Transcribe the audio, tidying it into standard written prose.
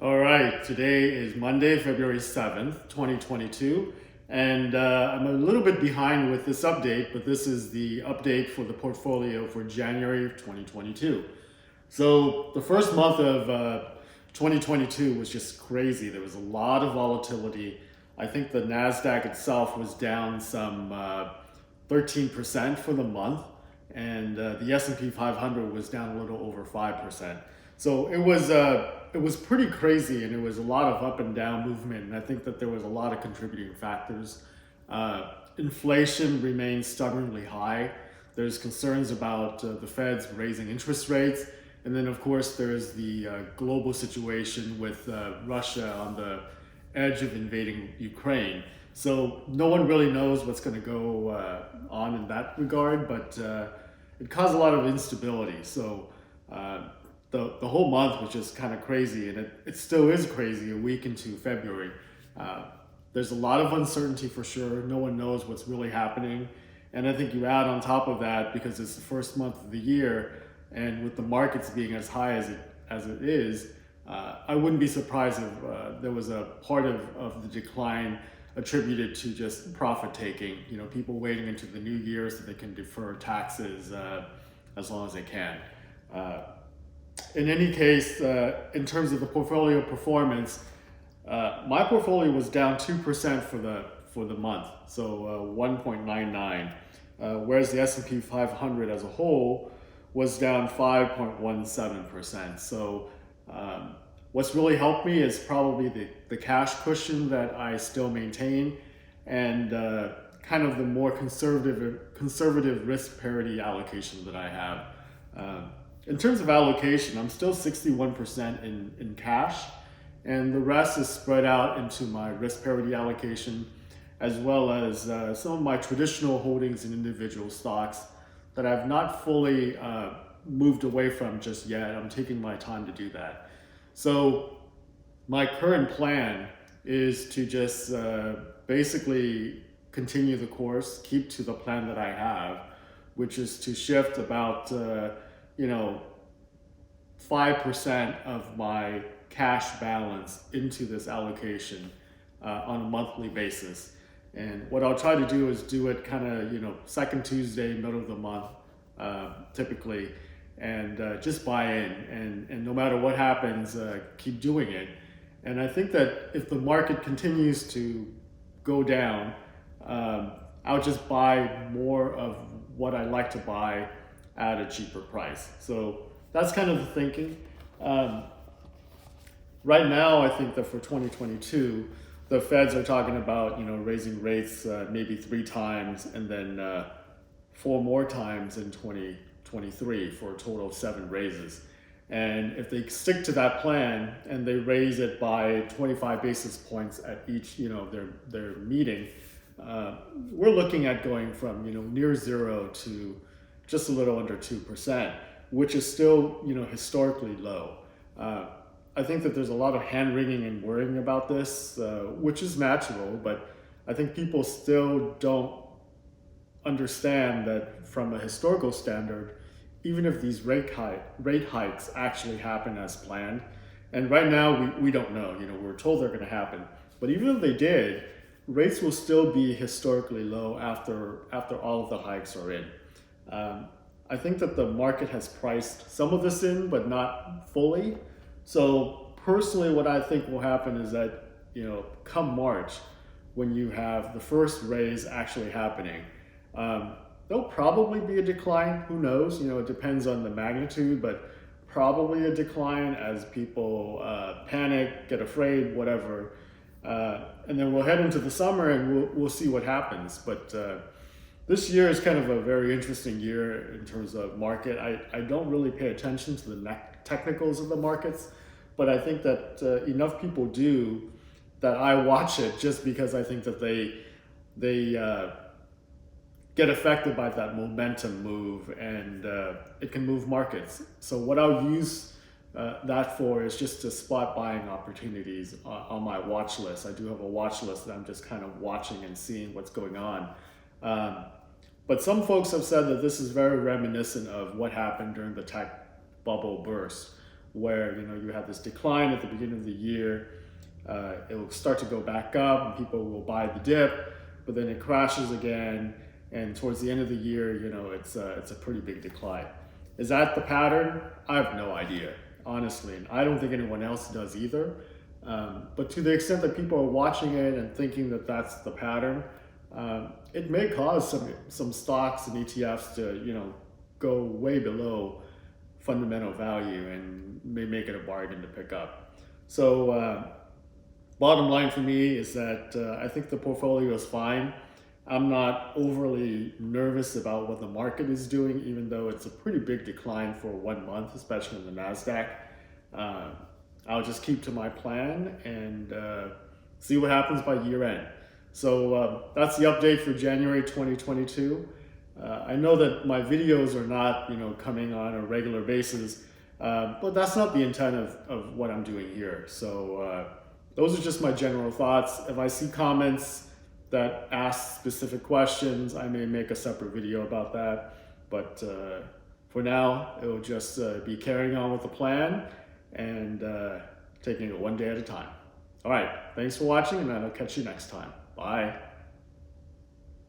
All right, today is Monday, February 7th, 2022, and I'm a little bit behind with this update, but this is the update for the portfolio for January of 2022. So the first month of 2022 was just crazy. There was a lot of volatility. I think the NASDAQ itself was down some 13% for the month, and the S&P 500 was down a little over 5%. So it was pretty crazy, and it was a lot of up and down movement. And I think that there was a lot of contributing factors. Inflation remains stubbornly high. There's concerns about the Fed's raising interest rates, and then of course there's the global situation with Russia on the edge of invading Ukraine. So no one really knows what's going to go on in that regard, but it caused a lot of instability. So the whole month was just kind of crazy, and it still is crazy a week into February. There's a lot of uncertainty for sure. No one knows what's really happening. And I think you add on top of that, because it's the first month of the year, and with the markets being as high as it is, I wouldn't be surprised if there was a part of the decline attributed to just profit taking. You know, people waiting into the new year so they can defer taxes as long as they can. In any case, in terms of the portfolio performance, my portfolio was down 2% for the month, so 1.99, whereas the S&P 500 as a whole was down 5.17%. So what's really helped me is probably the cash cushion that I still maintain, and kind of the more conservative risk parity allocation that I have. In terms of allocation, I'm still 61% in cash, and the rest is spread out into my risk parity allocation, as well as some of my traditional holdings in individual stocks that I've not fully moved away from just yet. I'm taking my time to do that. So my current plan is to just basically continue the course, keep to the plan that I have, which is to shift about 5% of my cash balance into this allocation on a monthly basis. And what I'll try to do is do it kind of, second Tuesday, middle of the month, typically, and just buy in. And no matter what happens, keep doing it. And I think that if the market continues to go down, I'll just buy more of what I like to buy at a cheaper price. So that's kind of the thinking. Right now, I think that for 2022, the Feds are talking about raising rates maybe 3 times, and then 4 more times in 2023 for a total of 7 raises. And if they stick to that plan and they raise it by 25 basis points at each their meeting, we're looking at going from near zero to just a little under 2%, which is still historically low. I think that there's a lot of hand wringing and worrying about this, which is natural, but I think people still don't understand that from a historical standard, even if these rate hikes actually happen as planned, and right now we don't know, we're told they're going to happen, but even if they did, rates will still be historically low after all of the hikes are in. I think that the market has priced some of this in, but not fully. So personally, what I think will happen is that, come March, when you have the first raise actually happening, there'll probably be a decline. Who knows? It depends on the magnitude, but probably a decline as people panic, get afraid, whatever. And then we'll head into the summer and we'll see what happens. But this year is kind of a very interesting year in terms of market. I don't really pay attention to the technicals of the markets, but I think that enough people do that I watch it just because I think that they get affected by that momentum move, and it can move markets. So what I'll use that for is just to spot buying opportunities on my watch list. I do have a watch list that I'm just kind of watching and seeing what's going on. But some folks have said that this is very reminiscent of what happened during the tech bubble burst, where you have this decline at the beginning of the year. It will start to go back up and people will buy the dip, but then it crashes again, and towards the end of the year, it's a pretty big decline. Is that the pattern? I have no idea, honestly, and I don't think anyone else does either. But to the extent that people are watching it and thinking that that's the pattern, it may cause some stocks and ETFs to go way below fundamental value and may make it a bargain to pick up. So bottom line for me is that I think the portfolio is fine. I'm not overly nervous about what the market is doing, even though it's a pretty big decline for 1 month, especially in the NASDAQ. I'll just keep to my plan and see what happens by year end. So that's the update for January 2022. I know that my videos are not coming on a regular basis, but that's not the intent of what I'm doing here. So those are just my general thoughts. If I see comments that ask specific questions, I may make a separate video about that. But for now, it will just be carrying on with the plan and taking it one day at a time. All right, thanks for watching, and I'll catch you next time. Bye.